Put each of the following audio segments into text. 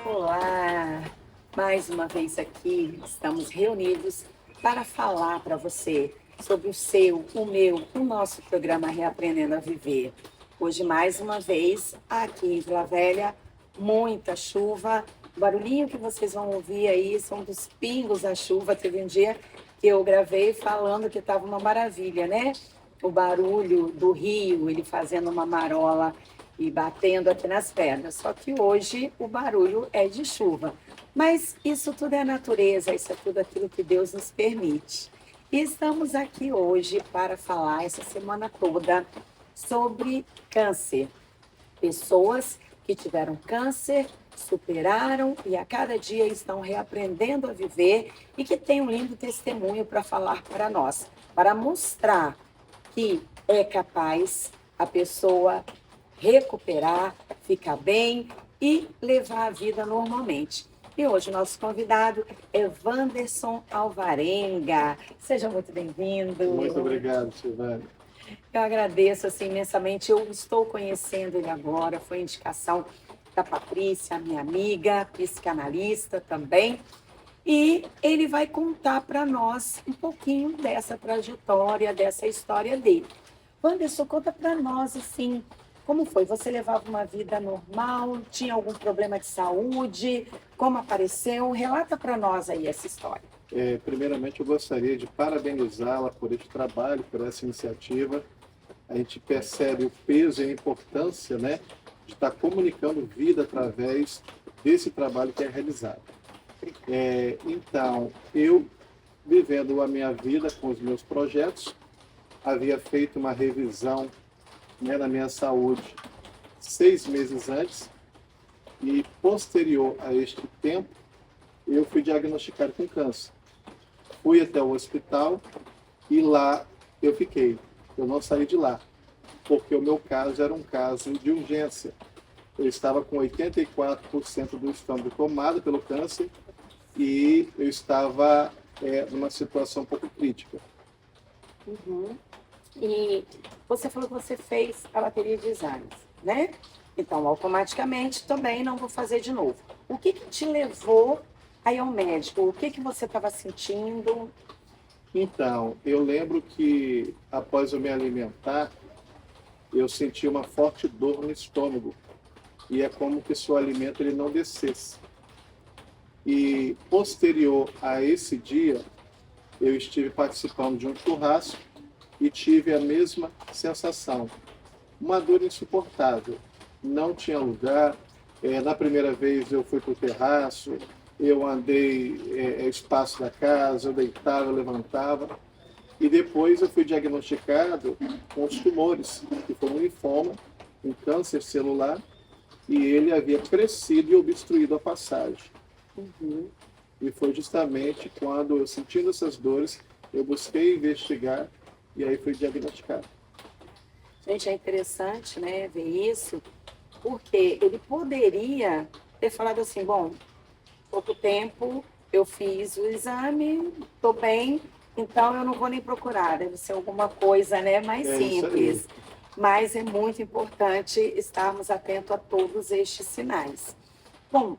Olá! Mais uma vez aqui, estamos reunidos para falar para você sobre o seu, o meu, o nosso programa Reaprendendo a Viver. Hoje, mais uma vez, aqui em Vila Velha, muita chuva. O barulhinho que vocês vão ouvir aí são dos pingos da chuva. Teve um dia que eu gravei falando que estava uma maravilha, né? O barulho do rio, ele fazendo uma marola e batendo aqui nas pedras. Só que hoje o barulho é de chuva. Mas isso tudo é natureza, isso é tudo aquilo que Deus nos permite. E estamos aqui hoje para falar essa semana toda sobre câncer. Pessoas que tiveram câncer, superaram e a cada dia estão reaprendendo a viver e que têm um lindo testemunho para falar para nós, para mostrar que é capaz a pessoa recuperar, ficar bem e levar a vida normalmente. E hoje o nosso convidado é Wanderson Alvarenga. Seja muito bem-vindo. Muito obrigado, Silvânia. Eu agradeço assim, imensamente. Eu estou conhecendo ele agora, foi indicação da Patrícia, minha amiga, psicanalista também. E ele vai contar para nós um pouquinho dessa trajetória, dessa história dele. Wanderson, conta para nós, assim, como foi? Você levava uma vida normal? Tinha algum problema de saúde? Como apareceu? Relata para nós aí essa história. Primeiramente, eu gostaria de parabenizá-la por este trabalho, por essa iniciativa. A gente percebe o peso e a importância, né, de estar comunicando vida através desse trabalho que é realizado. Então, eu, vivendo a minha vida com os meus projetos, havia feito uma revisão, né, na minha saúde 6 meses antes e, posterior a este tempo, eu fui diagnosticado com câncer. Fui até o hospital e lá eu fiquei. Eu não saí de lá, porque o meu caso era um caso de urgência. Eu estava com 84% do estômago tomado pelo câncer e eu estava numa situação um pouco crítica. Uhum. E você falou que você fez a bateria de exames, né? Então, automaticamente, também não vou fazer de novo. O que te levou a ir ao médico? O que você estava sentindo? Então, eu lembro que após eu me alimentar, eu senti uma forte dor no estômago. E é como se o alimento ele não descesse. E posterior a esse dia, eu estive participando de um churrasco e tive a mesma sensação. Uma dor insuportável. Não tinha lugar. Na primeira vez eu fui para o terraço, eu andei espaço da casa, eu deitava, eu levantava. E depois eu fui diagnosticado com os tumores, que foi um linfoma, um câncer celular, e ele havia crescido e obstruído a passagem. Uhum. E foi justamente quando eu, sentindo essas dores, eu busquei investigar e aí fui diagnosticado. Gente, é interessante, né, ver isso, porque ele poderia ter falado assim, bom, pouco tempo eu fiz o exame, estou bem, então eu não vou nem procurar, deve ser alguma coisa, né, mais É isso simples. aí. Mas é muito importante estarmos atentos a todos estes sinais. Bom,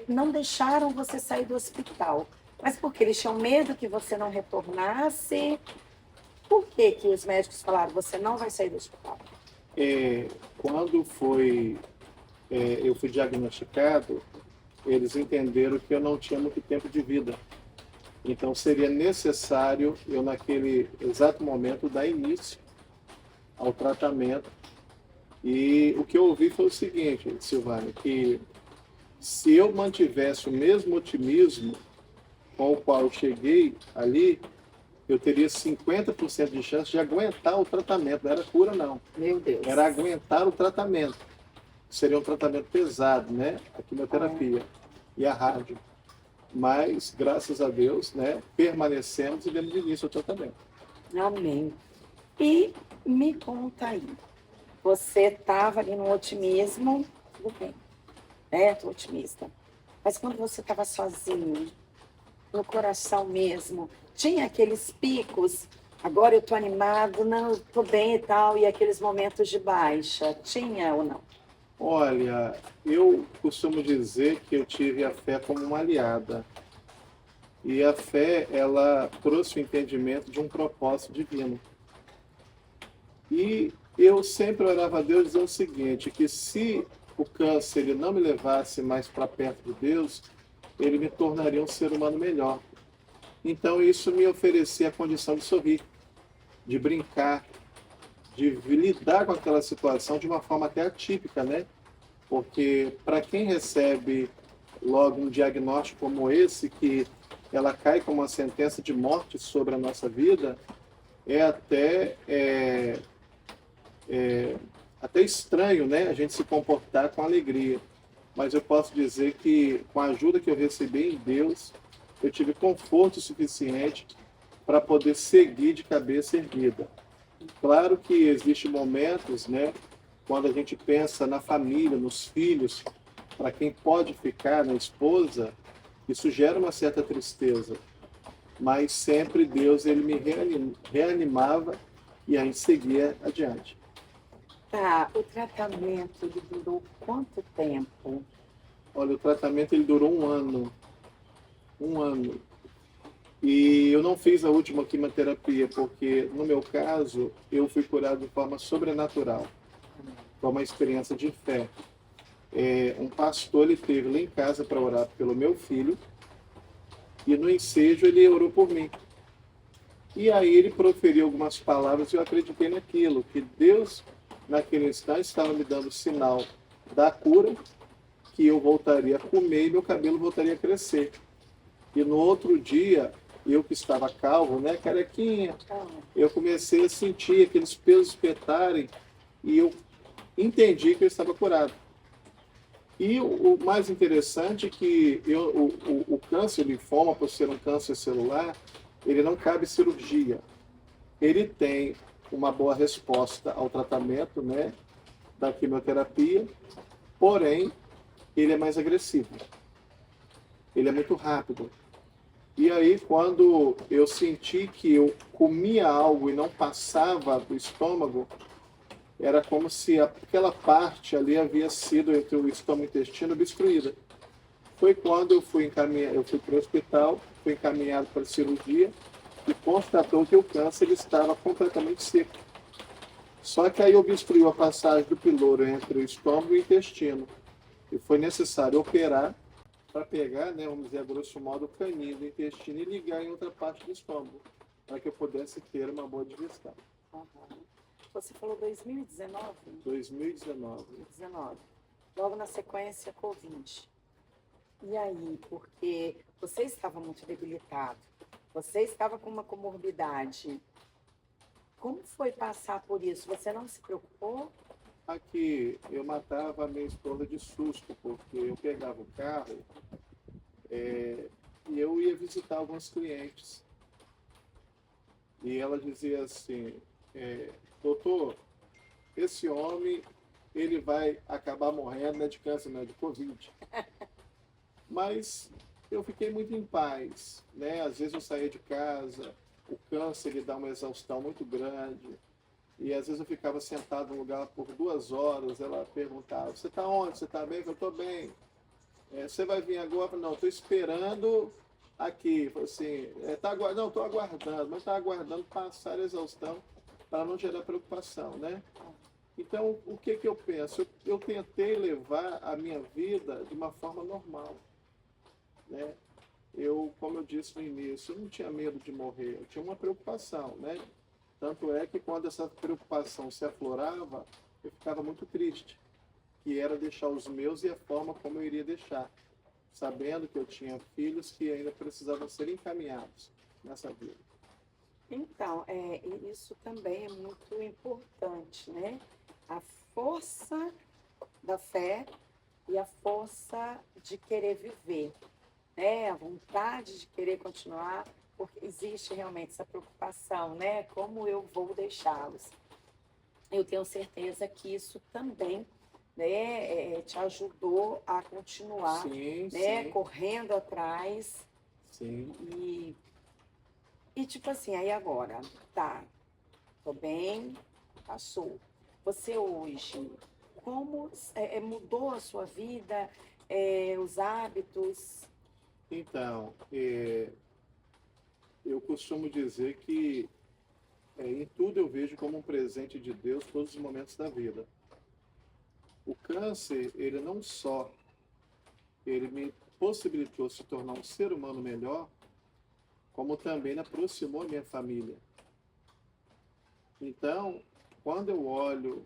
não deixaram você sair do hospital, mas porque eles tinham medo que você não retornasse? Por que que os médicos falaram, você não vai sair do hospital? Quando eu fui diagnosticado, eles entenderam que eu não tinha muito tempo de vida. Então seria necessário eu, naquele exato momento, dar início ao tratamento. E o que eu ouvi foi o seguinte, Silvânia, que se eu mantivesse o mesmo otimismo com o qual eu cheguei ali, eu teria 50% de chance de aguentar o tratamento. Não era cura, não. Meu Deus. Era aguentar o tratamento. Seria um tratamento pesado, né? A quimioterapia e a rádio. Mas, graças a Deus, né, permanecemos e demos início ao tratamento. Amém. E me conta aí, você estava ali no otimismo, tudo bem, né? Tô otimista. Mas quando você estava sozinho, no coração mesmo, tinha aqueles picos, agora eu tô animado, não, eu tô bem e tal, e aqueles momentos de baixa, tinha ou não? Olha, eu costumo dizer que eu tive a fé como uma aliada. E a fé, ela trouxe o entendimento de um propósito divino. E eu sempre orava a Deus dizendo o seguinte, que se o câncer ele não me levasse mais para perto de Deus, ele me tornaria um ser humano melhor. Então isso me oferecia a condição de sorrir, de brincar, de lidar com aquela situação de uma forma até atípica, né? Porque para quem recebe logo um diagnóstico como esse, que ela cai como uma sentença de morte sobre a nossa vida, é até estranho, né? A gente se comportar com alegria. Mas eu posso dizer que com a ajuda que eu recebi em Deus, eu tive conforto suficiente para poder seguir de cabeça erguida. Claro que existem momentos, né, quando a gente pensa na família, nos filhos, para quem pode ficar, na esposa, isso gera uma certa tristeza. Mas sempre Deus ele me reanimava e aí seguia adiante. Tá, o tratamento ele durou quanto tempo? Olha, o tratamento ele durou um ano. E eu não fiz a última quimioterapia porque, no meu caso, eu fui curado de forma sobrenatural. Foi uma experiência de fé. Um pastor ele teve lá em casa para orar pelo meu filho e no ensejo ele orou por mim. E aí ele proferiu algumas palavras e eu acreditei naquilo, que Deus, naquele instante, estava me dando sinal da cura, que eu voltaria a comer e meu cabelo voltaria a crescer. E no outro dia, eu que estava calvo, né, carequinha, eu comecei a sentir aqueles pesos espetarem e eu entendi que eu estava curado. E o mais interessante é que o câncer de linfoma, por ser um câncer celular, ele não cabe cirurgia. Ele tem uma boa resposta ao tratamento, né, da quimioterapia, porém, ele é mais agressivo. Ele é muito rápido. E aí, quando eu senti que eu comia algo e não passava do estômago, era como se aquela parte ali havia sido entre o estômago e o intestino obstruída. Foi quando eu fui para o hospital, fui encaminhado para a cirurgia e constatou que o câncer estava completamente seco. Só que aí obstruiu a passagem do piloro entre o estômago e o intestino. E foi necessário operar para pegar, né, vamos dizer, a grosso modo, o caninho do intestino e ligar em outra parte do estômago, para que eu pudesse ter uma boa digestão. Uhum. Você falou 2019? 2019. 2019. Logo na sequência, Covid. E aí, porque você estava muito debilitado, você estava com uma comorbidade. Como foi passar por isso? Você não se preocupou? Aqui eu matava a minha esposa de susto, porque eu pegava o carro e eu ia visitar alguns clientes. E ela dizia assim, doutor, esse homem, ele vai acabar morrendo, não é de câncer, não é de Covid. Mas eu fiquei muito em paz, né? Às vezes eu saía de casa, o câncer ele dá uma exaustão muito grande, e às vezes eu ficava sentado no lugar por 2 horas, ela perguntava, você está onde? Você está bem? Eu estou bem. Você vai vir agora? Não, estou esperando aqui. Falei assim, não, estou aguardando, mas está aguardando passar a exaustão para não gerar preocupação, né? Então, o que eu penso? Eu tentei levar a minha vida de uma forma normal, né? Como eu disse no início, eu não tinha medo de morrer, eu tinha uma preocupação, né? Tanto é que quando essa preocupação se aflorava, eu ficava muito triste, que era deixar os meus e a forma como eu iria deixar, sabendo que eu tinha filhos que ainda precisavam ser encaminhados nessa vida. Então, isso também é muito importante, né? A força da fé e a força de querer viver, né? A vontade de querer continuar, porque existe realmente essa preocupação, né? Como eu vou deixá-los? Eu tenho certeza que isso também, né, te ajudou a continuar, Sim, né, sim, correndo atrás sim. e tipo assim, aí agora, tá, tô bem, passou. Você hoje como mudou a sua vida, os hábitos? Então, eu costumo dizer que em tudo eu vejo como um presente de Deus todos os momentos da vida. O câncer, ele não só ele me possibilitou se tornar um ser humano melhor, como também ele aproximou a minha família. Então, quando eu olho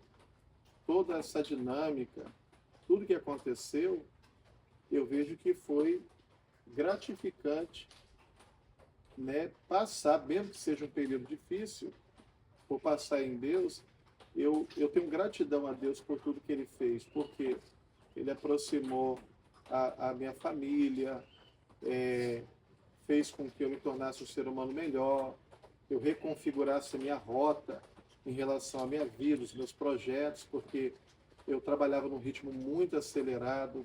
toda essa dinâmica, tudo que aconteceu, eu vejo que foi gratificante, né, passar, mesmo que seja um período difícil, por passar em Deus, eu tenho gratidão a Deus por tudo que Ele fez, porque Ele aproximou a minha família, fez com que eu me tornasse um ser humano melhor, eu reconfigurasse a minha rota em relação à minha vida, os meus projetos, porque eu trabalhava num ritmo muito acelerado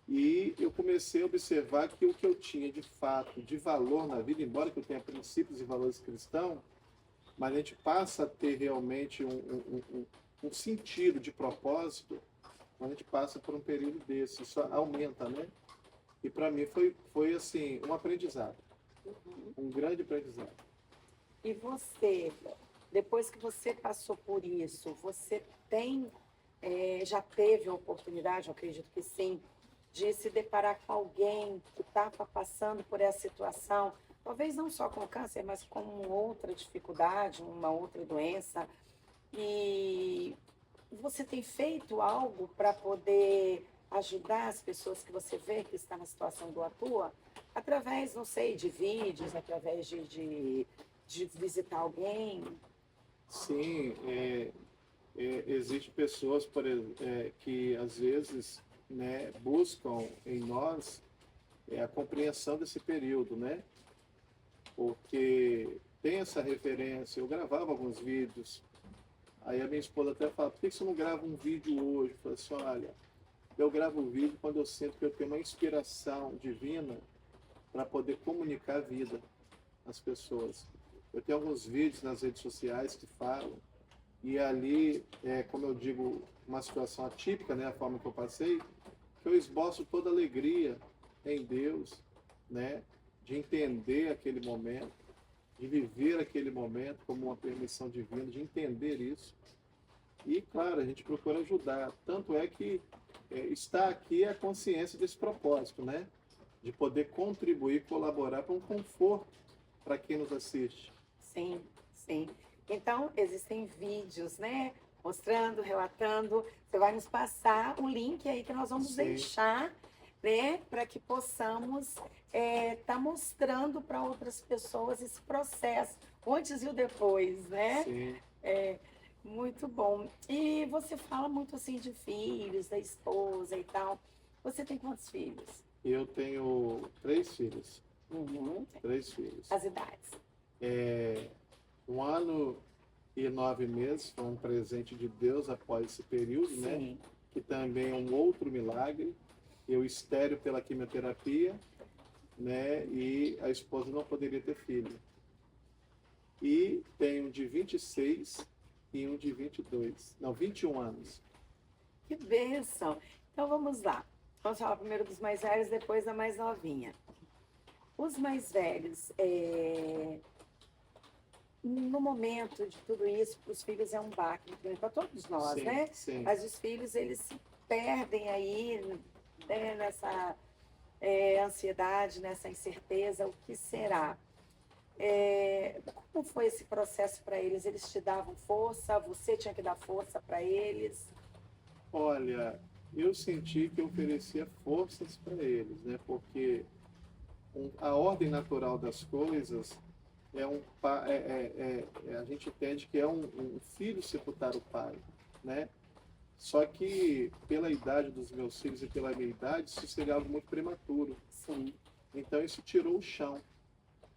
e eu comecei a observar que o que eu tinha de fato, de valor na vida, embora que eu tenha princípios e valores cristãos, mas a gente passa a ter realmente um sentido de propósito quando a gente passa por um período desse. Isso aumenta, né? E para mim foi assim, um aprendizado, um grande aprendizado. E você, depois que você passou por isso, você já teve a oportunidade, eu acredito que sim, de se deparar com alguém que estava passando por essa situação, talvez não só com câncer, mas com outra dificuldade, uma outra doença, e você tem feito algo para poder ajudar as pessoas que você vê que está na situação do atua, através, não sei, de vídeos, através de visitar alguém? Sim, existem pessoas que às vezes, né, buscam em nós a compreensão desse período, né? Porque tem essa referência. Eu gravava alguns vídeos, aí a minha esposa até fala: por que você não grava um vídeo hoje? Eu falei assim: olha, eu gravo o vídeo quando eu sinto que eu tenho uma inspiração divina para poder comunicar a vida às pessoas. Eu tenho alguns vídeos nas redes sociais que falam, e ali, como eu digo, uma situação atípica, né, a forma que eu passei, que eu esboço toda a alegria em Deus, né, de entender aquele momento, de viver aquele momento como uma permissão divina, de entender isso. E, claro, a gente procura ajudar. Tanto é que está aqui a consciência desse propósito, né? De poder contribuir, colaborar para um conforto para quem nos assiste. Sim, sim. Então, existem vídeos, né? Mostrando, relatando. Você vai nos passar o link aí que nós vamos Sim. deixar, né? Para que possamos estar mostrando para outras pessoas esse processo, o antes e o depois, né? Sim. Muito bom. E você fala muito assim de filhos, da esposa e tal. Você tem quantos filhos? Eu tenho 3 filhos. Uhum. 3 filhos. As idades? 1 ano e 9 meses foi um presente de Deus após esse período, né? Sim. Que também é um outro milagre. Eu estéril pela quimioterapia, né? E a esposa não poderia ter filho. E tenho um de 26 e um de 21 anos. Que bênção! Então vamos lá. Vamos falar primeiro dos mais velhos, depois da mais novinha. Os mais velhos, no momento de tudo isso, para os filhos é um baque, para todos nós, Sim, né? sim. Mas os filhos, eles se perdem aí, né, nessa ansiedade, nessa incerteza, o que será? Como foi esse processo para eles? Eles te davam força? Você tinha que dar força para eles? Olha, eu senti que eu oferecia forças para eles, né? Porque a ordem natural das coisas a gente entende que é um filho sepultar o pai, né? Só que pela idade dos meus filhos e pela minha idade, isso seria algo muito prematuro. Sim. Então isso tirou o chão,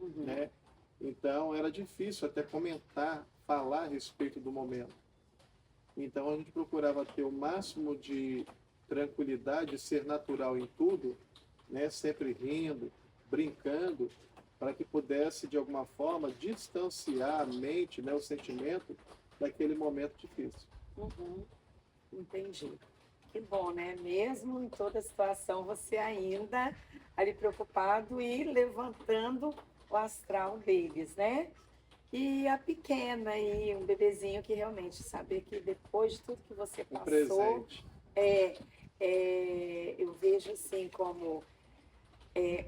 Uhum. né? Então era difícil até comentar, falar a respeito do momento. Então a gente procurava ter o máximo de tranquilidade, ser natural em tudo, né? Sempre rindo, brincando, para que pudesse de alguma forma distanciar a mente, né? O sentimento daquele momento difícil. Uhum. Entendi. Que bom, né? Mesmo em toda situação, você ainda ali preocupado e levantando o astral deles, né? E a pequena e um bebezinho que realmente saber que depois de tudo que você Um passou, presente é, eu vejo assim como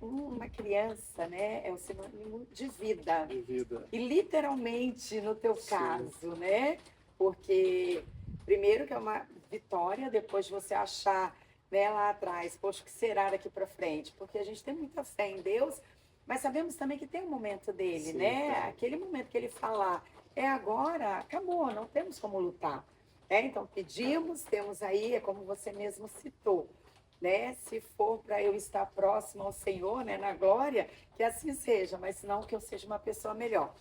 uma criança, né? É um sinônimo de vida. de vida. E literalmente no teu Sim. caso, né? Porque primeiro que é uma vitória, depois você achar, né, lá atrás, poxa, o que será daqui para frente? Porque a gente tem muita fé em Deus, mas sabemos também que tem um momento dele, Sim, né? tem. Aquele momento que ele falar, é agora, acabou, não temos como lutar. Né? Então pedimos, temos aí, é como você mesmo citou, né? Se for para eu estar próximo ao Senhor, né, na glória, que assim seja, mas não que eu seja uma pessoa melhor.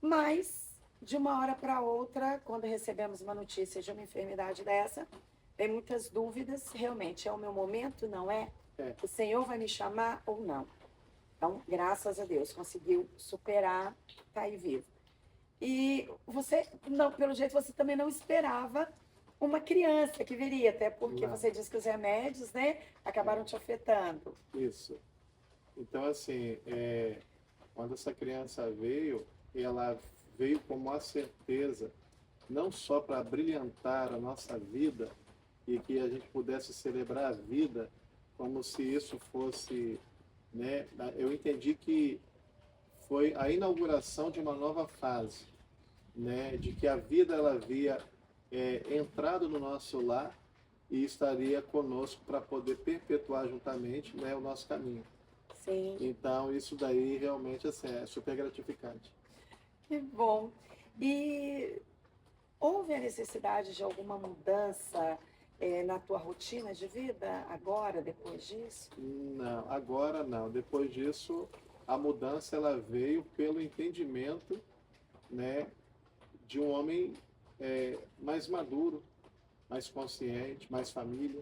Mas, de uma hora para outra, quando recebemos uma notícia de uma enfermidade dessa, tem muitas dúvidas, realmente é o meu momento, não é? É. O Senhor vai me chamar ou não? Então, graças a Deus, conseguiu superar, tá aí vivo. E você, não, pelo jeito, você também não esperava uma criança que viria, até porque Não. você disse que os remédios, né, acabaram te afetando. Isso. Então, assim, quando essa criança veio, ela veio com uma certeza, não só para brilhantar a nossa vida e que a gente pudesse celebrar a vida como se isso fosse, né? Eu entendi que foi a inauguração de uma nova fase, né? De que a vida ela havia entrado no nosso lar e estaria conosco para poder perpetuar juntamente, né, o nosso caminho. Sim. Então, isso daí realmente assim, é super gratificante. Que bom. E houve a necessidade de alguma mudança na tua rotina de vida agora, depois disso? Não, agora não. Depois disso, a mudança ela veio pelo entendimento, né, de um homem mais maduro, mais consciente, mais família,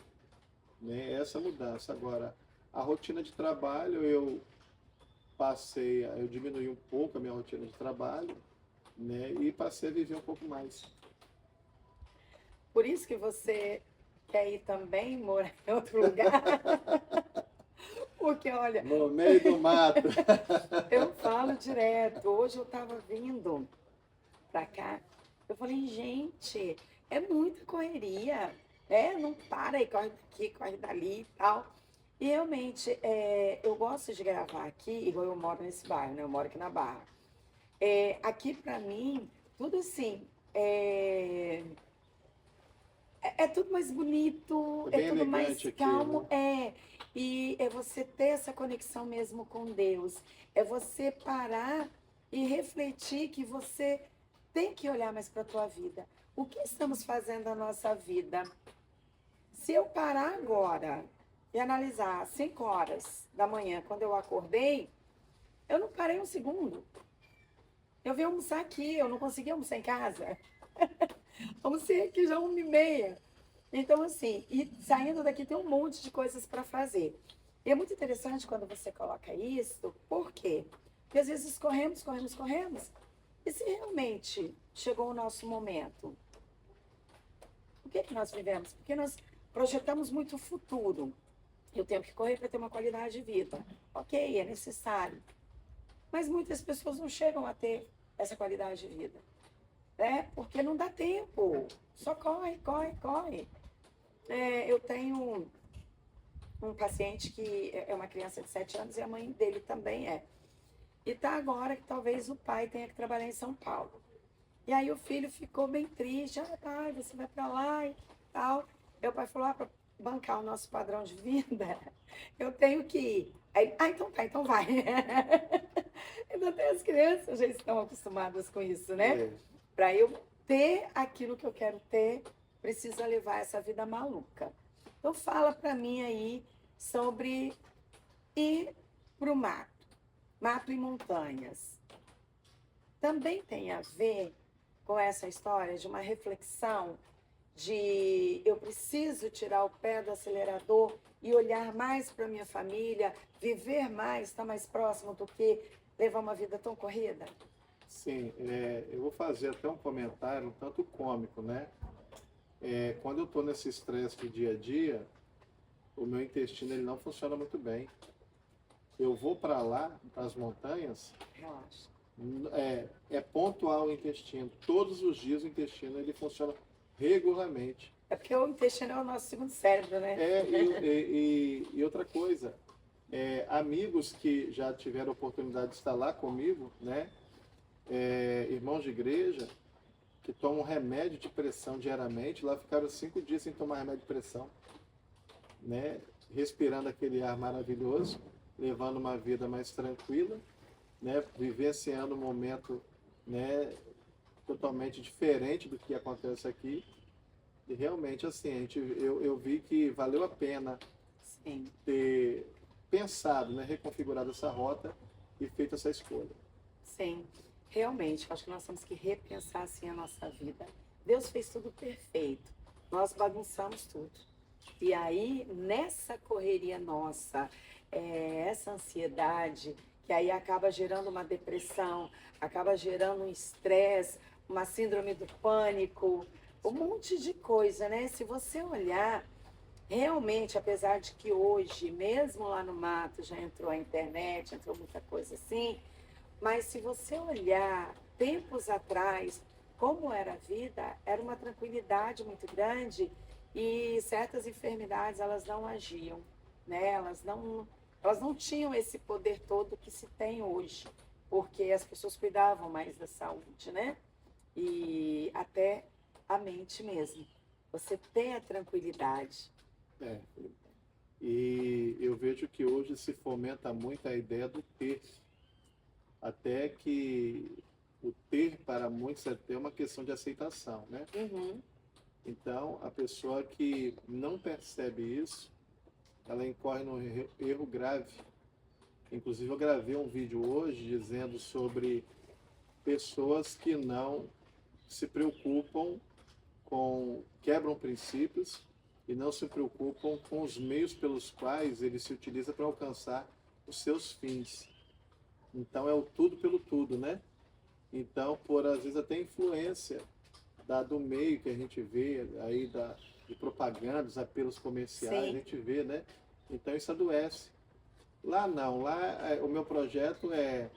né? Essa mudança. Agora, a rotina de trabalho eu diminui um pouco a minha rotina de trabalho, né? E passei a viver um pouco mais. Por isso que você quer ir também morar em outro lugar? Porque, olha, No meio do mato. eu falo direto. Hoje eu estava vindo para cá, eu falei, gente, é muita correria, né? Não para e corre daqui, corre dali e tal. E realmente, eu gosto de gravar aqui, igual eu moro nesse bairro, né? Eu moro aqui na Barra. Aqui, para mim, tudo assim, é tudo mais bonito, É é bem tudo mais elegante aqui, calmo, né? e é você ter essa conexão mesmo com Deus, é você parar e refletir que você tem que olhar mais para a tua vida. O que estamos fazendo na nossa vida? Se eu parar agora e analisar 5 horas da manhã, quando eu acordei, eu não parei um segundo. Eu vim almoçar aqui, eu não consegui almoçar em casa. Almocei aqui já 1h30. Então, assim, e saindo daqui tem um monte de coisas para fazer. E é muito interessante quando você coloca isso, por quê? Porque às vezes corremos, corremos, corremos, e se realmente chegou o nosso momento, o que é que nós vivemos? Porque nós projetamos muito o futuro. Eu tenho que correr para ter uma qualidade de vida. Ok, é necessário. Mas muitas pessoas não chegam a ter essa qualidade de vida, né? Porque não dá tempo. Só corre, corre, corre. Eu tenho um paciente que é uma criança de 7 anos e a mãe dele também é. E tá agora que talvez o pai tenha que trabalhar em São Paulo. E aí o filho ficou bem triste. Ah, pai, você vai para lá e tal. Meu pai falou, para bancar o nosso padrão de vida, eu tenho que ir. Aí, então tá, então vai. Então até as crianças já estão acostumadas com isso, né? É. Para eu ter aquilo que eu quero ter, precisa levar essa vida maluca. Então fala para mim aí sobre ir para o mato, mato e montanhas. Também tem a ver com essa história de uma reflexão de eu preciso tirar o pé do acelerador e olhar mais para minha família, viver mais, estar mais próximo do que levar uma vida tão corrida? Sim, eu vou fazer até um comentário um tanto cômico, né? Quando eu estou nesse estresse do dia a dia, o meu intestino ele não funciona muito bem. Eu vou para lá, para as montanhas, Relaxa. é pontual o intestino. Todos os dias o intestino ele funciona regularmente. É porque o intestino é o nosso segundo cérebro, né? E outra coisa, amigos que já tiveram a oportunidade de estar lá comigo, né? Irmãos de igreja, que tomam remédio de pressão diariamente, lá ficaram 5 dias sem tomar remédio de pressão, né? Respirando aquele ar maravilhoso, levando uma vida mais tranquila, né? Vivenciando um momento, né? Totalmente diferente do que acontece aqui. E realmente, assim, eu vi que valeu a pena Sim. ter pensado, né? Reconfigurado essa rota e feito essa escolha. Sim, realmente, acho que nós temos que repensar assim a nossa vida. Deus fez tudo perfeito, nós bagunçamos tudo. E aí, nessa correria nossa, essa ansiedade, que aí acaba gerando uma depressão, acaba gerando um estresse, uma síndrome do pânico, um monte de coisa, né? Se você olhar, realmente, apesar de que hoje, mesmo lá no mato, já entrou a internet, entrou muita coisa assim, mas se você olhar tempos atrás, como era a vida, era uma tranquilidade muito grande e certas enfermidades elas não agiam, né? Elas não tinham esse poder todo que se tem hoje, porque as pessoas cuidavam mais da saúde, né? E até a mente mesmo. Você tem a tranquilidade. É. E eu vejo que hoje se fomenta muito a ideia do ter, até que o ter para muitos é ter uma questão de aceitação, né? Uhum. Então, a pessoa que não percebe isso, ela incorre num erro grave. Inclusive, eu gravei um vídeo hoje dizendo sobre pessoas que não se preocupam quebram princípios e não se preocupam com os meios pelos quais ele se utiliza para alcançar os seus fins. Então, é o tudo pelo tudo, né? Então, por às vezes até influência do meio que a gente vê aí de propagandas, apelos comerciais, a Sim. gente vê, né? Então isso adoece. Lá não, lá o meu projeto é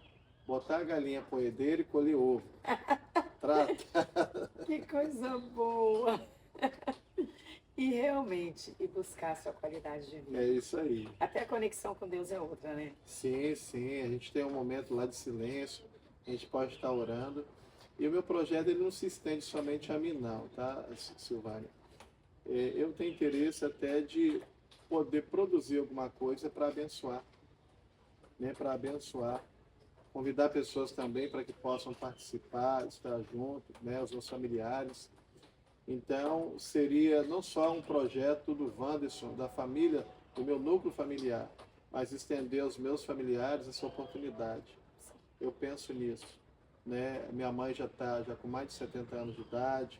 botar a galinha poedeira e colher ovo. Trata. Que coisa boa! E realmente, e buscar a sua qualidade de É vida. isso aí. Até a conexão com Deus é outra, né? Sim, sim, a gente tem um momento lá de silêncio, a gente pode estar orando. E o meu projeto ele não se estende somente a mim não, tá, Silvânia? Eu tenho interesse até de poder produzir alguma coisa para abençoar, né? Para abençoar, convidar pessoas também para que possam participar, estar junto, né? Os meus familiares. Então, seria não só um projeto do Wanderson, da família, do meu núcleo familiar, mas estender aos meus familiares essa oportunidade. Eu penso nisso, né? Minha mãe já está já com mais de 70 anos de idade,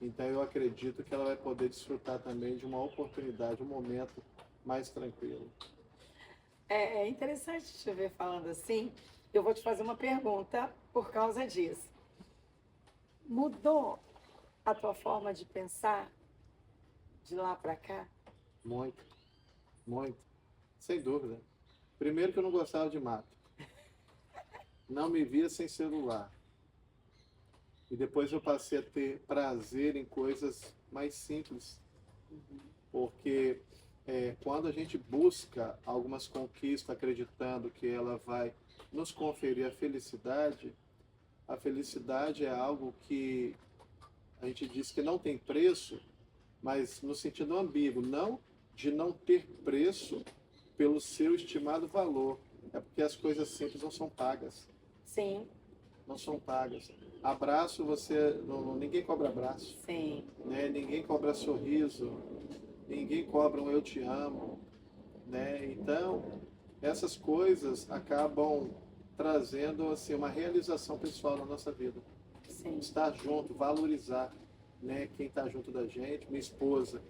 então eu acredito que ela vai poder desfrutar também de uma oportunidade, um momento mais tranquilo. É interessante te ver falando assim. Eu vou te fazer uma pergunta por causa disso. Mudou a tua forma de pensar de lá para cá? Muito, muito, sem dúvida. Primeiro que eu não gostava de mato, não me via sem celular. E depois eu passei a ter prazer em coisas mais simples, porque quando a gente busca algumas conquistas acreditando que ela vai nos conferir a felicidade é algo que a gente diz que não tem preço, mas no sentido ambíguo, não de não ter preço pelo seu estimado valor, é porque as coisas simples não são pagas. Sim, Não são pagas. Abraço, você, ninguém cobra abraço, sim, né? Ninguém cobra sorriso, ninguém cobra um eu te amo, né? Então, essas coisas acabam trazendo assim uma realização pessoal na nossa vida. sim. Estar junto, valorizar, né? Quem está junto da gente. Minha esposa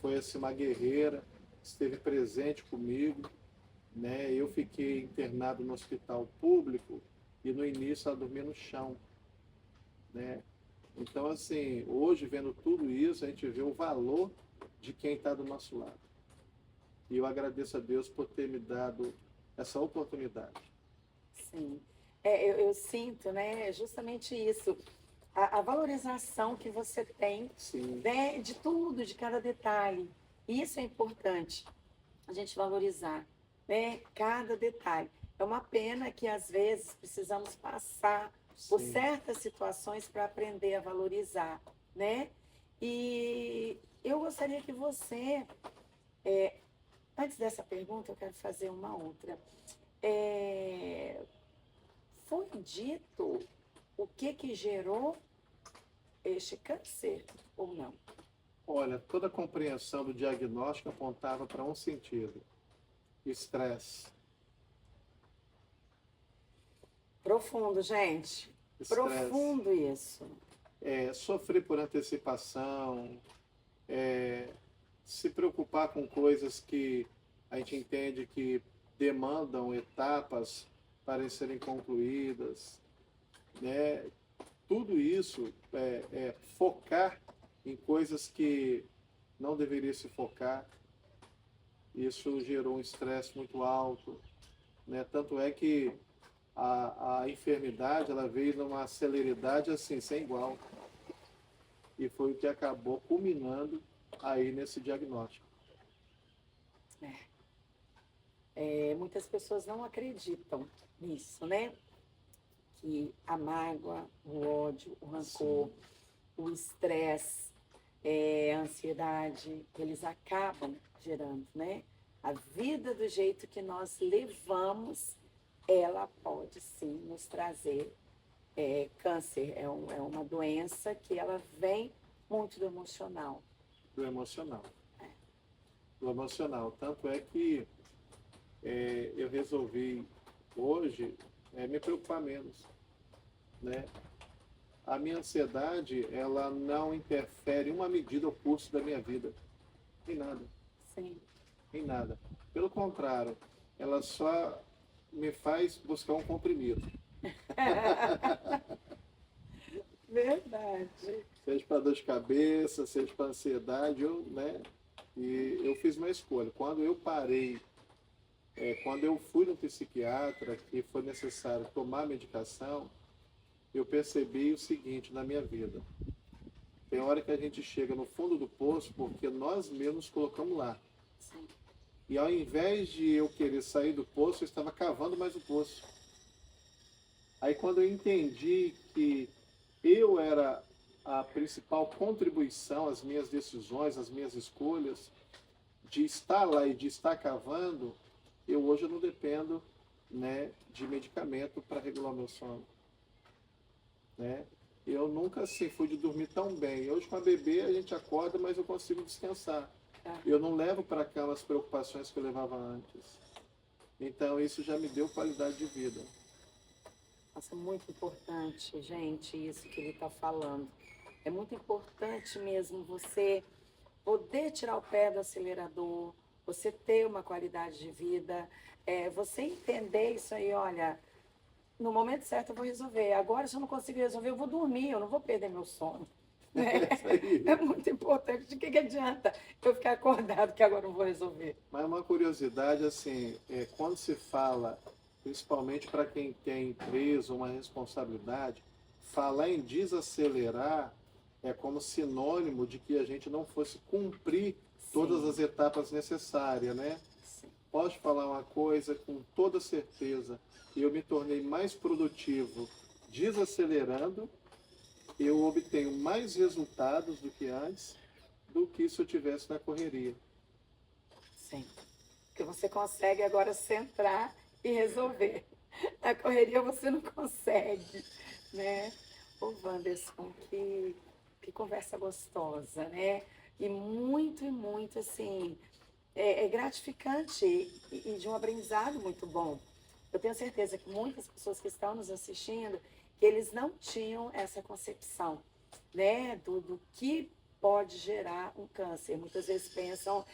foi assim uma guerreira, esteve presente comigo, né? Eu fiquei internado no hospital público e no início ela dormia no chão, né? Então, assim, hoje, vendo tudo isso, a gente vê o valor de quem está do nosso lado. E eu agradeço a Deus por ter me dado essa oportunidade. Sim. Eu sinto, né, justamente isso. A valorização que você tem, Sim, né, de tudo, de cada detalhe. E isso é importante, a gente valorizar, né, cada detalhe. É uma pena que às vezes precisamos passar por sim. certas situações para aprender a valorizar, né? E eu gostaria que você, antes dessa pergunta, eu quero fazer uma outra. É, foi dito o que gerou este câncer ou não? Olha, toda a compreensão do diagnóstico apontava para um sentido: estresse. Profundo, gente. Estresse. Profundo isso. Sofrer por antecipação, se preocupar com coisas que a gente entende que demandam etapas para serem concluídas, né? Tudo isso focar em coisas que não deveria se focar. Isso gerou um estresse muito alto, né? Tanto é que a enfermidade ela veio numa celeridade assim, sem igual. E foi o que acabou culminando aí nesse diagnóstico. Muitas pessoas não acreditam nisso, né? Que a mágoa, o ódio, o rancor, Sim, o estresse, a ansiedade, eles acabam gerando, né? A vida do jeito que nós levamos, ela pode sim nos trazer câncer. É uma doença que ela vem muito do emocional. do emocional. Do emocional. Tanto é que eu resolvi hoje me preocupar menos, né? A minha ansiedade, ela não interfere em uma medida o curso da minha vida. Em nada, Sim. em nada. Pelo contrário, ela só me faz buscar um comprimido. Verdade. Seja para dor de cabeça, seja para ansiedade, e eu fiz uma escolha. Quando eu parei, quando eu fui no psiquiatra, que foi necessário tomar medicação, eu percebi o seguinte na minha vida. Tem hora que a gente chega no fundo do poço porque nós mesmos colocamos lá. Sim. E ao invés de eu querer sair do poço, eu estava cavando mais o poço. Aí quando eu entendi que eu era a principal contribuição às minhas decisões, às minhas escolhas, de estar lá e de estar cavando, hoje eu não dependo, né, de medicamento para regular meu sono, né? Eu nunca assim fui de dormir tão bem. Hoje com a bebê a gente acorda, mas eu consigo descansar. Tá. Eu não levo para a cama as preocupações que eu levava antes. Então isso já me deu qualidade de vida. Nossa, muito importante, gente, isso que ele está falando. É muito importante mesmo você poder tirar o pé do acelerador, você ter uma qualidade de vida, você entender isso aí, olha, no momento certo eu vou resolver. Agora, se eu não conseguir resolver, eu vou dormir, eu não vou perder meu sono. Né? É isso aí. É muito importante. De que adianta eu ficar acordado que agora eu não vou resolver? Mas uma curiosidade, assim, quando se fala, principalmente para quem tem empresa, uma responsabilidade, falar em desacelerar é como sinônimo de que a gente não fosse cumprir todas Sim, as etapas necessárias, né? sim, Posso falar uma coisa com toda certeza, eu me tornei mais produtivo desacelerando, eu obtenho mais resultados do que antes, do que se eu tivesse na correria. sim. Porque você consegue agora centrar e resolver. Na correria você não consegue, né? Ô, Wanderson, que conversa gostosa, né? E muito, assim, é gratificante e de um aprendizado muito bom. Eu tenho certeza que muitas pessoas que estão nos assistindo, eles não tinham essa concepção, né, do que pode gerar um câncer. Muitas vezes pensam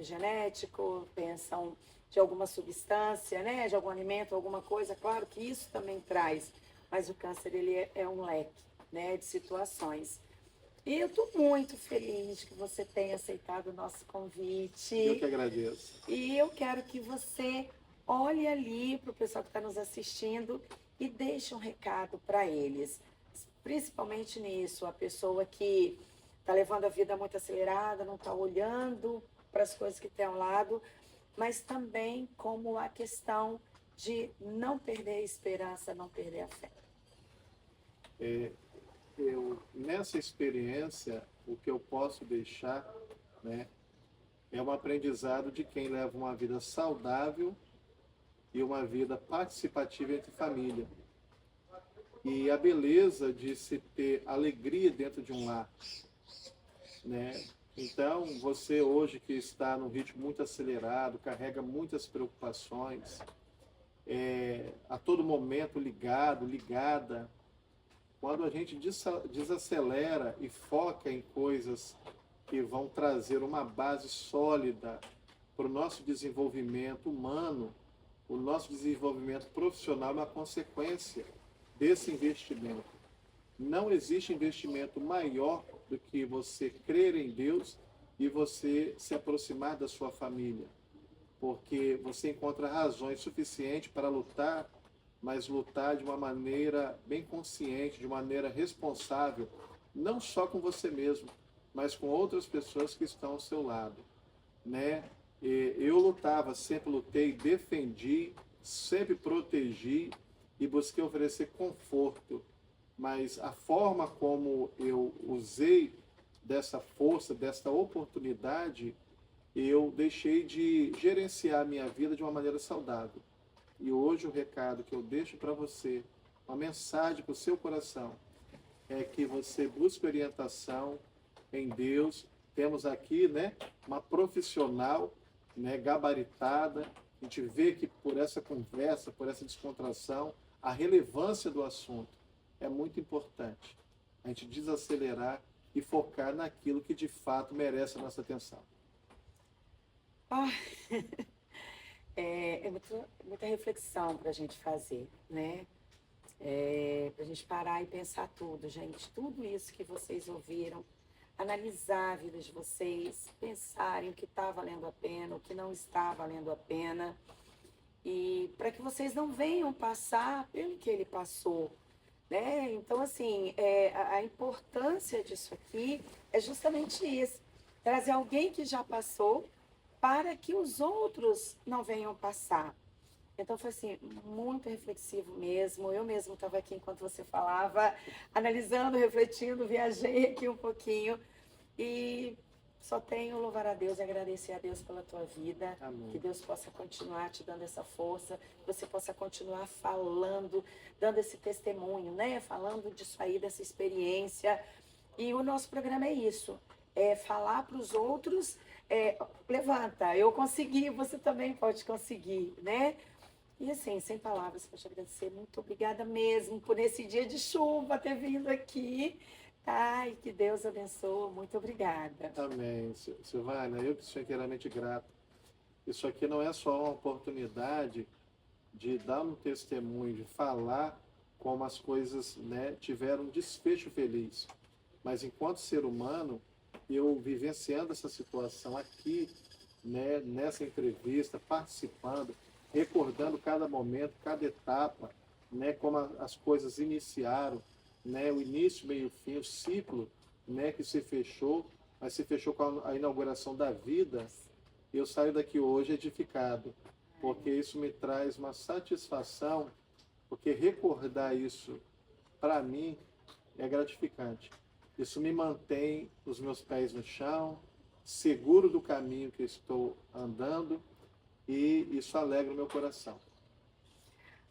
genético, pensam de alguma substância, né, de algum alimento, alguma coisa. Claro que isso também traz, mas o câncer ele é um leque. né, de situações. E eu estou muito feliz que você tenha aceitado o nosso convite. Eu que agradeço. E eu quero que você olhe ali para o pessoal que está nos assistindo e deixe um recado para eles. Principalmente nisso, a pessoa que está levando a vida muito acelerada, não está olhando para as coisas que tem ao lado, mas também como a questão de não perder a esperança, não perder a fé. Nessa experiência, o que eu posso deixar, né, é um aprendizado de quem leva uma vida saudável e uma vida participativa entre família. E a beleza de se ter alegria dentro de um lar, né? Então, você hoje que está num ritmo muito acelerado, carrega muitas preocupações, a todo momento ligado, ligada, quando a gente desacelera e foca em coisas que vão trazer uma base sólida para o nosso desenvolvimento humano, o nosso desenvolvimento profissional é uma consequência desse investimento. Não existe investimento maior do que você crer em Deus e você se aproximar da sua família, porque você encontra razões suficientes para lutar, mas lutar de uma maneira bem consciente, de maneira responsável, não só com você mesmo, mas com outras pessoas que estão ao seu lado, né? Eu lutava, sempre lutei, defendi, sempre protegi e busquei oferecer conforto, mas a forma como eu usei dessa força, dessa oportunidade, eu deixei de gerenciar a minha vida de uma maneira saudável. E hoje o recado que eu deixo para você, uma mensagem para o seu coração, é que você busque orientação em Deus. Temos aqui, né, uma profissional, né, gabaritada. A gente vê que por essa conversa, por essa descontração, a relevância do assunto é muito importante. A gente desacelerar e focar naquilo que de fato merece a nossa atenção. Ah, muita reflexão para a gente fazer, né? Para a gente parar e pensar tudo, gente. Tudo isso que vocês ouviram, analisar a vida de vocês, pensarem o que está valendo a pena, o que não está valendo a pena, e para que vocês não venham passar pelo que ele passou, né? Então, assim, a importância disso aqui é justamente isso, trazer alguém que já passou para que os outros não venham passar. Então foi assim, muito reflexivo mesmo. Eu mesmo estava aqui enquanto você falava, analisando, refletindo, viajei aqui um pouquinho e só tenho louvar a Deus e agradecer a Deus pela tua vida. Amém. Que Deus possa continuar te dando essa força, que você possa continuar falando, dando esse testemunho, né? Falando disso aí, dessa experiência. E o nosso programa é isso, é falar para os outros, levanta, eu consegui, você também pode conseguir, né? E assim, sem palavras, para te agradecer, muito obrigada mesmo por esse dia de chuva ter vindo aqui. Ai, que Deus abençoe, muito obrigada. Amém. Silvana, eu que sou inteiramente grato. Isso aqui não é só uma oportunidade de dar um testemunho, de falar como as coisas, né, tiveram um desfecho feliz. Mas enquanto ser humano, eu vivenciando essa situação aqui, né, nessa entrevista, participando, recordando cada momento, cada etapa, né, como as coisas iniciaram, né, o início, meio e fim, o ciclo, né, que se fechou, mas se fechou com a inauguração da vida. Eu saio daqui hoje edificado, porque isso me traz uma satisfação, porque recordar isso, para mim, é gratificante. Isso me mantém os meus pés no chão, seguro do caminho que estou andando, e isso alegra o meu coração.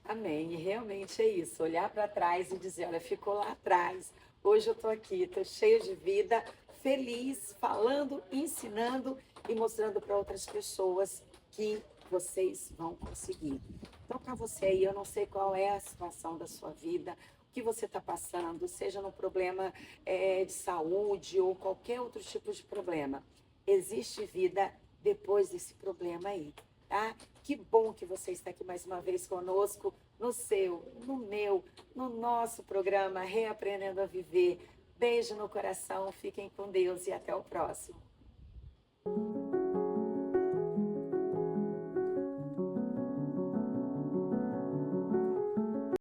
Amém. E realmente é isso, olhar para trás e dizer, olha, ficou lá atrás. Hoje eu estou aqui, estou cheia de vida, feliz, falando, ensinando e mostrando para outras pessoas que vocês vão conseguir. Então, para você aí, eu não sei qual é a situação da sua vida, o que você está passando, seja no problema de saúde ou qualquer outro tipo de problema. Existe vida depois desse problema aí. tá? Que bom que você está aqui mais uma vez conosco, no seu, no meu, no nosso programa Reaprendendo a Viver. Beijo no coração, fiquem com Deus e até o próximo.